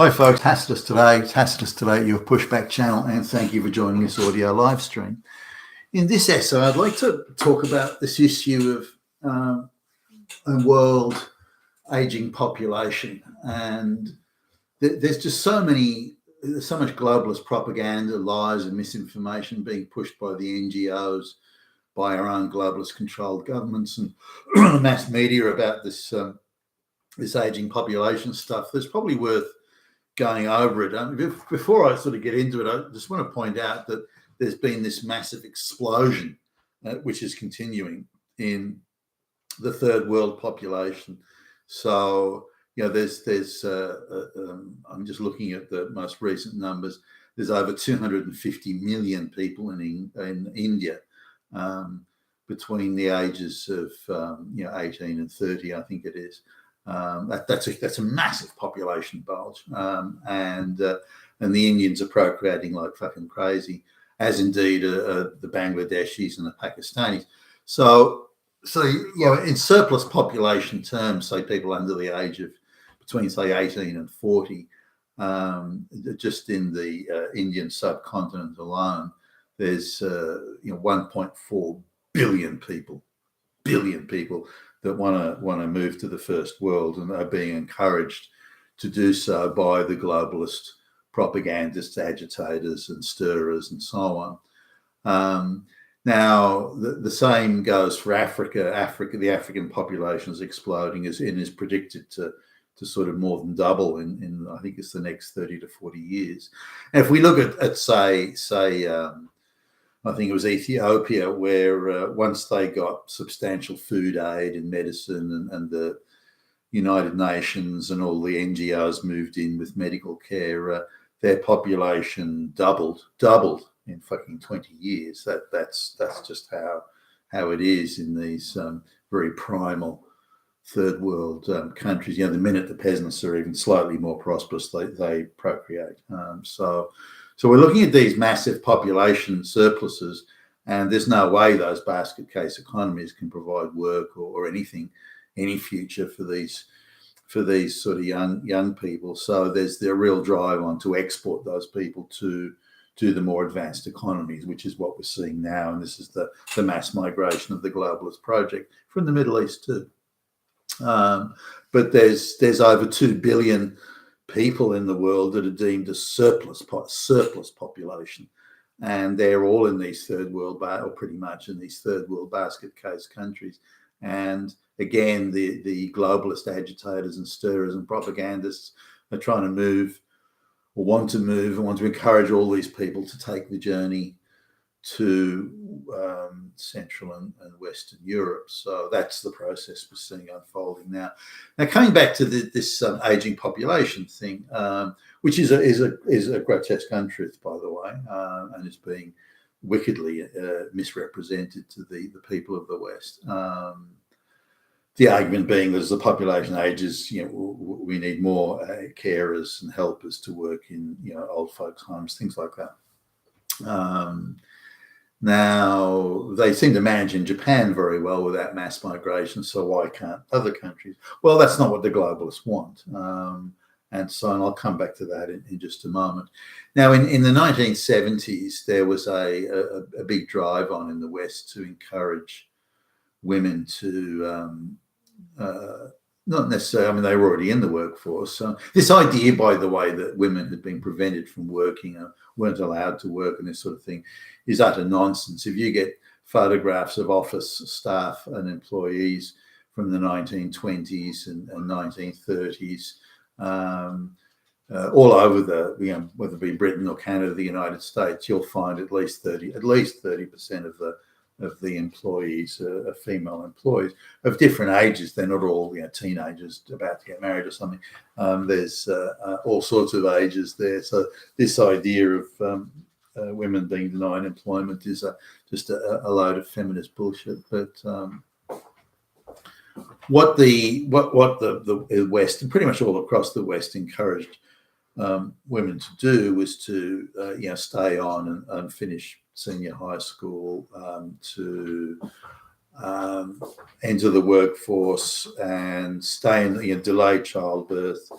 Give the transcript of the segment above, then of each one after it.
Hi folks, Tacitus today, your pushback channel, and thank you for joining this audio live stream. In this essay, I'd like to talk about this issue of a world aging population, and there's just there's so much globalist propaganda, lies and misinformation being pushed by the NGOs, by our own globalist controlled governments and mass media about this aging population stuff. That's probably worth going over it. Before I sort of get into it, I just want to point out that there's been this massive explosion, which is continuing in the third world population. So, I'm just looking at the most recent numbers. There's over 250 million people in India between the ages of 18 and 30, I think it is. That's a massive population bulge, and the Indians are procreating like fucking crazy, as indeed the Bangladeshis and the Pakistanis. So in surplus population terms, say people under the age of between say 18 and 40, just in the Indian subcontinent alone, there's 1.4 billion people that want to move to the first world and are being encouraged to do so by the globalist propagandists, agitators and stirrers and so on. Now, the same goes for Africa. The African population is exploding and is predicted to sort of more than double in I think it's the next 30 to 40 years. And if we look at say I think it was Ethiopia, where once they got substantial food aid and medicine and the United Nations and all the NGOs moved in with medical care, their population doubled in fucking 20 years. That's just how it is in these very primal third world countries. The minute the peasants are even slightly more prosperous, they procreate. So we're looking at these massive population surpluses, and there's no way those basket case economies can provide work or anything, any future for these sort of young people. So there's the real drive on to export those people to the more advanced economies, which is what we're seeing now. And this is the mass migration of the globalist project from the Middle East too. But there's over 2 billion people in the world that are deemed a surplus population, and they're all in these third world, or pretty much in these third world basket case countries. And again, the globalist agitators and stirrers and propagandists are trying to move, or want to encourage all these people to take the journey to Central and Western Europe. So that's the process we're seeing unfolding now. Now, coming back to this aging population thing, which is a grotesque untruth, by the way, and is being wickedly misrepresented to the people of the West. The argument being that as the population ages, we need more carers and helpers to work in old folks' homes, things like that. Now, they seem to manage in Japan very well without mass migration, so why can't other countries? Well, that's not what the globalists want. And I'll come back to that in just a moment. Now, in the 1970s, there was a big drive on in the West to encourage women to, not necessarily, they were already in the workforce. So this idea, by the way, that women had been prevented from working or weren't allowed to work and this sort of thing is utter nonsense. If you get photographs of office staff and employees from the 1920s and 1930s, all over whether it be Britain or Canada, the United States, you'll find at least 30% of the employees are female employees of different ages. They're not all teenagers about to get married or something. There's all sorts of ages there. So this idea of women being denied employment is just a load of feminist bullshit. But what the West, and pretty much all across the West, encouraged women to do was to stay on and finish senior high school, to enter the workforce and stay in delay childbirth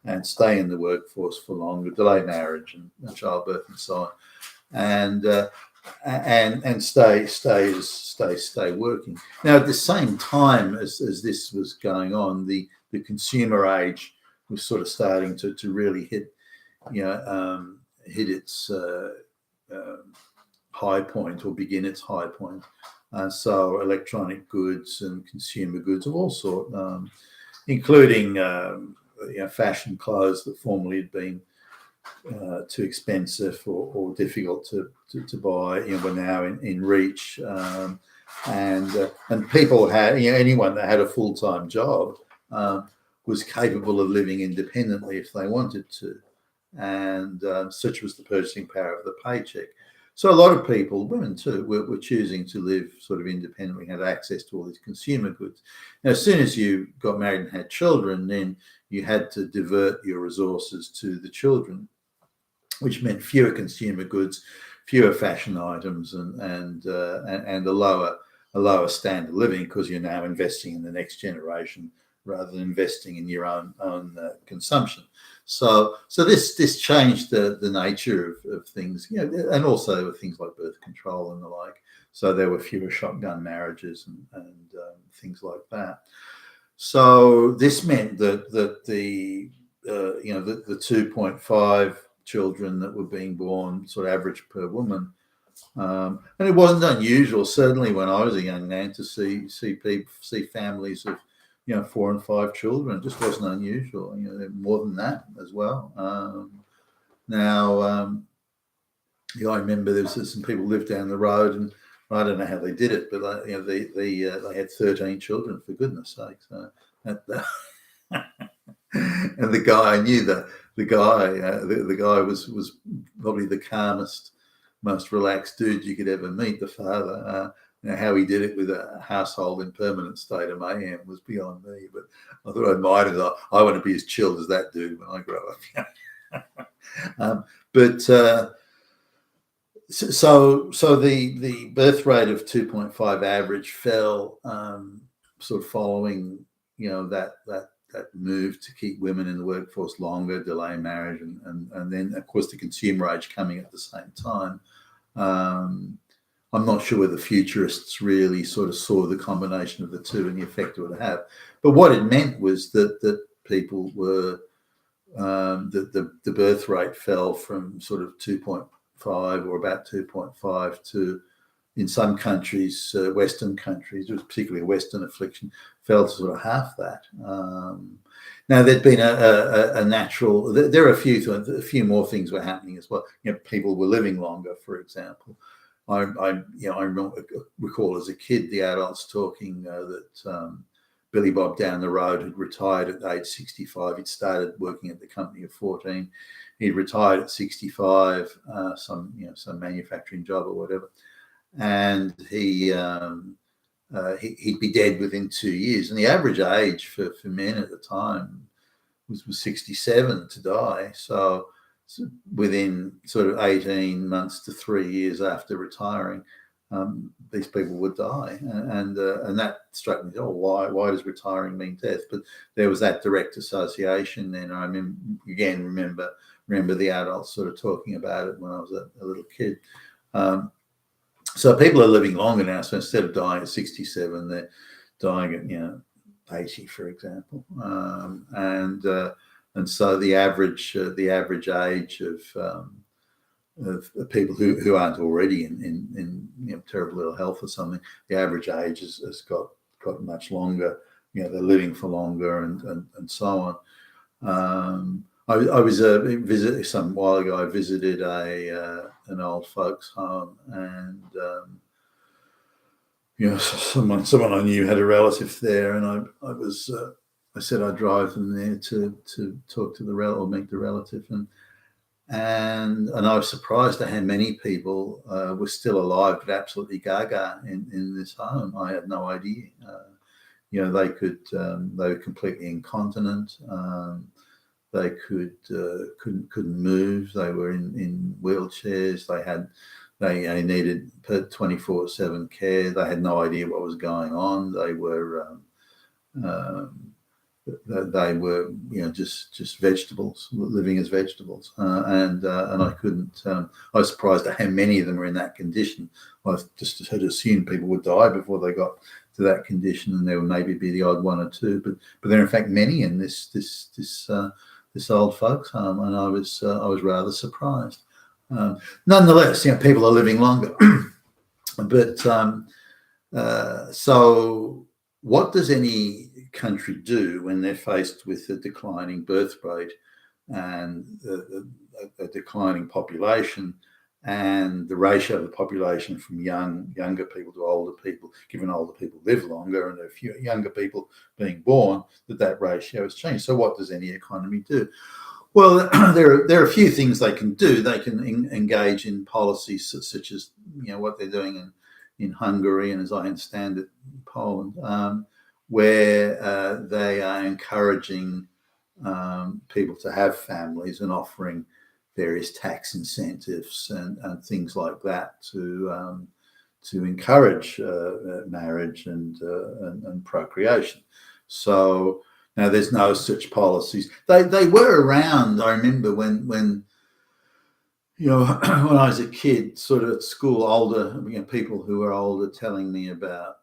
and stay in the workforce for longer, delay marriage and childbirth and so on, and stay working. Now, at the same time as this was going on, the consumer age was sort of starting to really hit its high point, or begin its high point. So electronic goods and consumer goods of all sorts, including fashion clothes that formerly had been too expensive or difficult to buy, were now in reach, and people had, anyone that had a full-time job was capable of living independently if they wanted to, and such was the purchasing power of the paycheck. So a lot of people, women too, were choosing to live sort of independently, had access to all these consumer goods. Now, as soon as you got married and had children, then you had to divert your resources to the children, which meant fewer consumer goods, fewer fashion items, and a lower standard of living, because you're now investing in the next generation rather than investing in your own consumption. So this changed the nature of things, and also things like birth control and the like. So there were fewer shotgun marriages and things like that. So this meant that the 2.5 children that were being born, sort of average per woman, and it wasn't unusual, certainly when I was a young man, to see families of 4 and 5 children. It just wasn't unusual. More than that as well. I remember there was some people lived down the road, and I don't know how they did it, but they had 13 children, for goodness sake. So and the guy, I knew that the guy was probably the calmest, most relaxed dude you could ever meet. The father. How he did it with a household in permanent state of mayhem was beyond me. But I thought I admired it. I want to be as chilled as that dude when I grow up. So the birth rate of 2.5 average fell, sort of following that move to keep women in the workforce longer, delay marriage, and then of course the consumer age coming at the same time. I'm not sure whether futurists really sort of saw the combination of the two and the effect it would have. But what it meant was that people were, the birth rate fell from sort of 2.5 or about 2.5 to, in some countries, Western countries, it was particularly a Western affliction, fell to sort of half that. Now, there'd been a natural, there are a few more things were happening as well. People were living longer, for example. I recall as a kid the adults talking that Billy Bob down the road had retired at age 65. He'd started working at the company at 14. He'd retired at 65, some manufacturing job or whatever, and he'd be dead within 2 years. And the average age for men at the time was 67 to die. So within sort of 18 months to 3 years after retiring, these people would die, and that struck me. Oh, why does retiring mean death? But there was that direct association. And I remember the adults sort of talking about it when I was a little kid. So people are living longer now. So instead of dying at 67, they're dying at 80, for example, and so the average age of people who aren't already in terrible ill health or something, the average age has got much longer. They're living for longer and so on. I was some while ago. I visited an old folks home, and someone I knew had a relative there, and I said I'd drive them there to talk to the relative or meet the relative, and I was surprised at how many people were still alive but absolutely gaga in this home. I had no idea. They were completely incontinent. They couldn't move. They were in wheelchairs. They needed 24/7 care. They had no idea what was going on. They were they were, just vegetables, living as vegetables, and I couldn't. I was surprised at how many of them were in that condition. I just had assumed people would die before they got to that condition, and there would maybe be the odd one or two, but there are in fact many in this old folks home, and I was rather surprised. Nonetheless, people are living longer, but so what does any country do when they're faced with a declining birth rate and a declining population, and the ratio of the population from younger people to older people, given older people live longer and there are fewer younger people being born, that ratio has changed? So what does any economy do? Well, there are a few things they can do. They can engage in policies such as what they're doing in Hungary, and as I understand it, Poland, where they are encouraging people to have families and offering various tax incentives and things like that to encourage marriage and procreation. So now there's no such policies. They were around. I remember when when I was a kid, sort of at school, older people who were older telling me about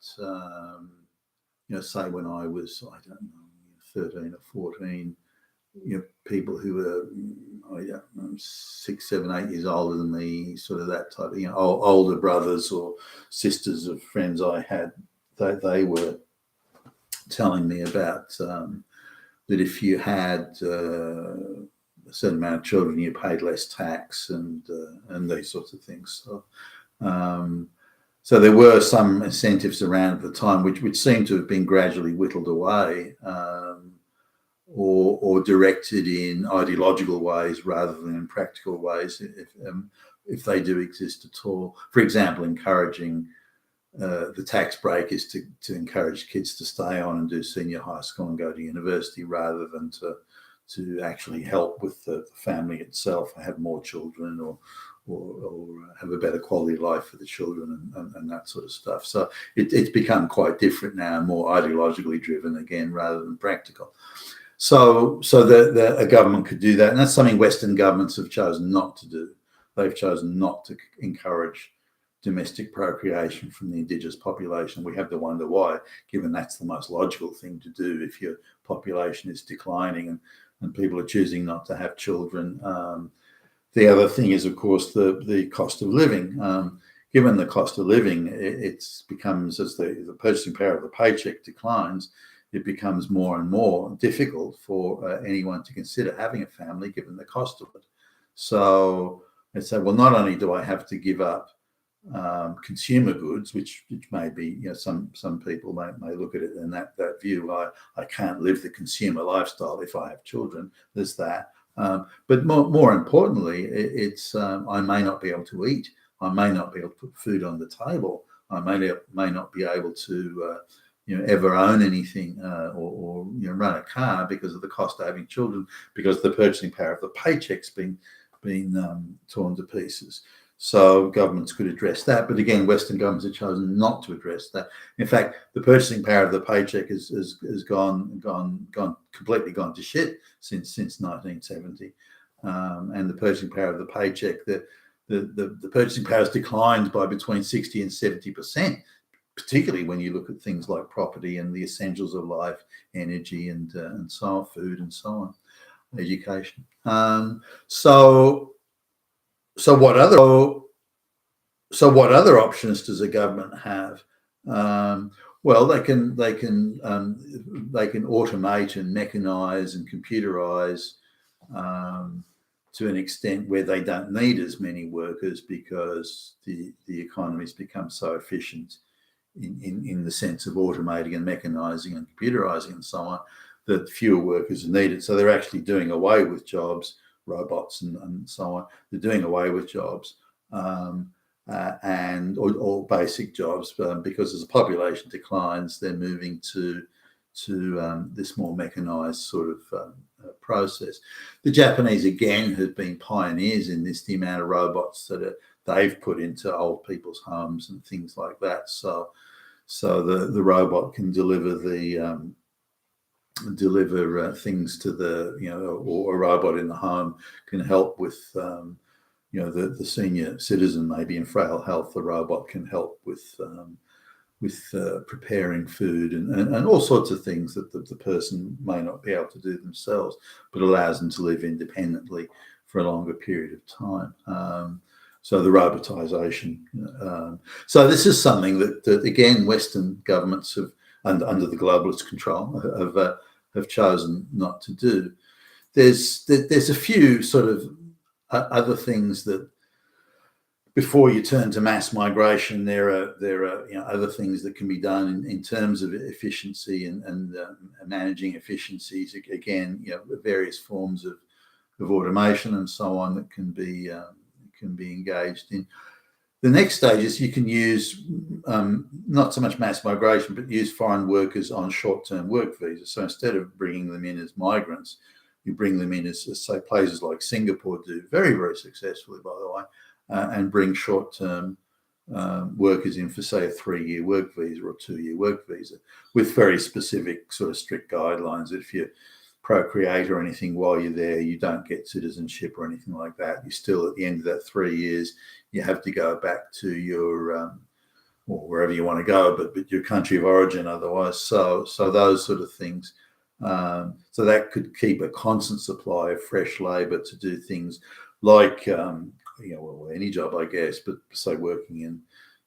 say when I was, I don't know, 13 or 14, people who were 6, 7, 8 years older than me, sort of that type of, older brothers or sisters of friends I had, they were telling me about that if you had a certain amount of children, you paid less tax and these sorts of things. So there were some incentives around at the time, which seem to have been gradually whittled away, or directed in ideological ways rather than in practical ways, if they do exist at all. For example, encouraging the tax break is to encourage kids to stay on and do senior high school and go to university, rather than to actually help with the family itself, have more children or have a better quality of life for the children and that sort of stuff. So it's become quite different now, more ideologically driven again rather than practical. So a government could do that, and that's something Western governments have chosen not to do. They've chosen not to encourage domestic procreation from the indigenous population. We have to wonder why, given that's the most logical thing to do if your population is declining and people are choosing not to have children. The other thing is, of course, the cost of living. Given the cost of living, it becomes, as the purchasing power of the paycheck declines, it becomes more and more difficult for anyone to consider having a family, given the cost of it. So they say, well, not only do I have to give up consumer goods, which may be, some people may look at it in that view. I can't live the consumer lifestyle if I have children. There's that. But more importantly, it's I may not be able to eat. I may not be able to put food on the table. I may not be able to ever own anything or run a car because of the cost of having children, because the purchasing power of the paycheck's been torn to pieces. So governments could address that, but again, Western governments have chosen not to address that. In fact, the purchasing power of the paycheck has completely gone to shit since 1970, and the purchasing power of the paycheck, the purchasing power has declined by between 60 and 70%, particularly when you look at things like property and the essentials of life, energy and so on, food and so on, education. So what other options does a government have? Well, they can automate and mechanize and computerize to an extent where they don't need as many workers, because the economies become so efficient in the sense of automating and mechanizing and computerizing and so on, that fewer workers are needed. So they're actually doing away with jobs, robots and so on. They're doing away with jobs and basic jobs, because as the population declines, they're moving to this more mechanized sort of process. The Japanese again have been pioneers in this, the amount of robots that they've put into old people's homes and things like that. So the robot can deliver the deliver things to the, or a robot in the home can help with, the senior citizen maybe in frail health. The robot can help with preparing food and all sorts of things that the person may not be able to do themselves, but allows them to live independently for a longer period of time. So the robotisation. So this is something that again, Western governments have, under the globalist control, have chosen not to do. There's a few sort of other things that, before you turn to mass migration, there are other things that can be done in terms of efficiency and managing efficiencies. Again, various forms of automation and so on that can be engaged in. The next stage is you can use not so much mass migration, but use foreign workers on short-term work visas. So instead of bringing them in as migrants, you bring them in as say, places like Singapore do very, very successfully, by the way, and bring short-term workers in for, say, a 3-year work visa or a 2-year work visa, with very specific sort of strict guidelines. If you procreate or anything while you're there, you don't get citizenship or anything like that. You still, at the end of that 3 years, you have to go back to your or wherever you want to go, but your country of origin otherwise. So those sort of things. So that could keep a constant supply of fresh labour to do things like any job, I guess, but say working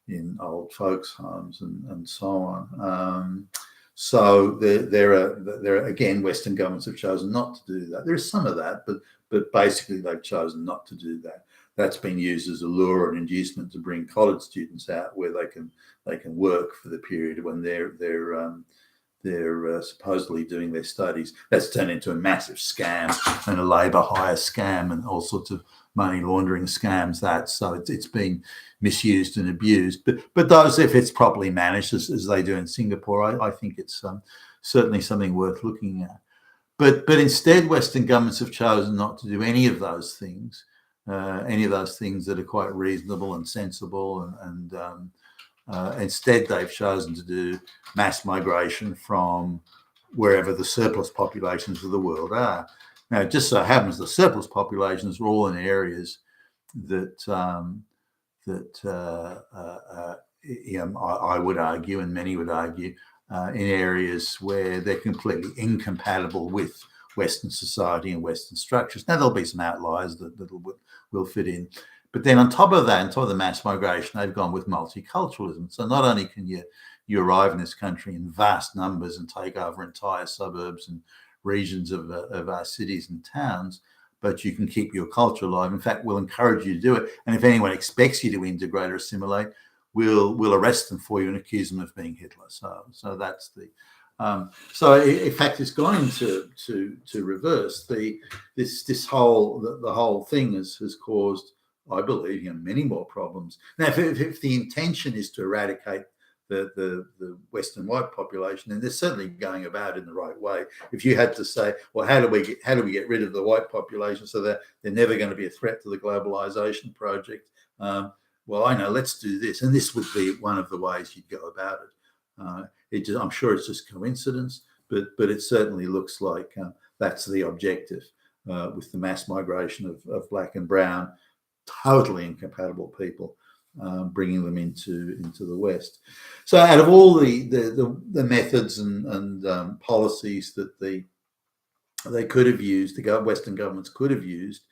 in old folks' homes and so on. So there are again, Western governments have chosen not to do that. There is some of that, but basically they've chosen not to do that. That's been used as a lure and inducement to bring college students out where they can work for the period when they're supposedly doing their studies. That's turned into a massive scam and a labour hire scam and all sorts of money laundering scams. So it's been misused and abused. But those, if it's properly managed, as they do in Singapore, I think it's certainly something worth looking at. But instead, Western governments have chosen not to do any of those things that are quite reasonable and sensible, and instead they've chosen to do mass migration from wherever the surplus populations of the world are. Now, it just so happens the surplus populations are all in areas that I would argue, and many would argue, in areas where they're completely incompatible with Western society and Western structures. Now, there'll be some outliers that will fit in. But then on top of that, on top of the mass migration, they've gone with multiculturalism. So not only can you arrive in this country in vast numbers and take over entire suburbs and regions of our cities and towns, but you can keep your culture alive. In fact, we'll encourage you to do it. And if anyone expects you to integrate or assimilate, we'll arrest them for you and accuse them of being Hitler. So that's the so in fact, it's gone into to reverse. The whole thing has caused, I believe, many more problems. Now, if the intention is to eradicate the Western white population, then they're certainly going about it in the right way. If you had to say, well, how do we get rid of the white population so that they're never going to be a threat to the globalization project? Well, I know, let's do this, and this would be one of the ways you'd go about it. I'm sure it's just coincidence, but it certainly looks like that's the objective with the mass migration of black and brown, totally incompatible people, bringing them into the West. So out of all the methods and policies that they could have used, the Western governments could have used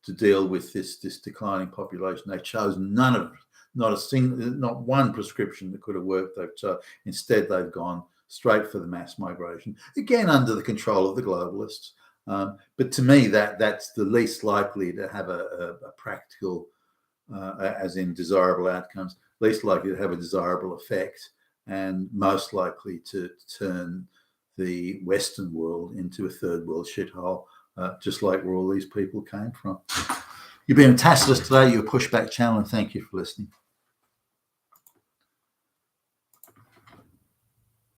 to deal with this declining population, they chose none of it. Not one prescription that could have worked. Instead, they've gone straight for the mass migration, again under the control of the globalists. But to me, that's the least likely to have a practical, as in desirable outcomes, least likely to have a desirable effect, and most likely to turn the Western world into a third world shithole, just like where all these people came from. You've been a Tacitus today, you're a Pushback channel, and thank you for listening.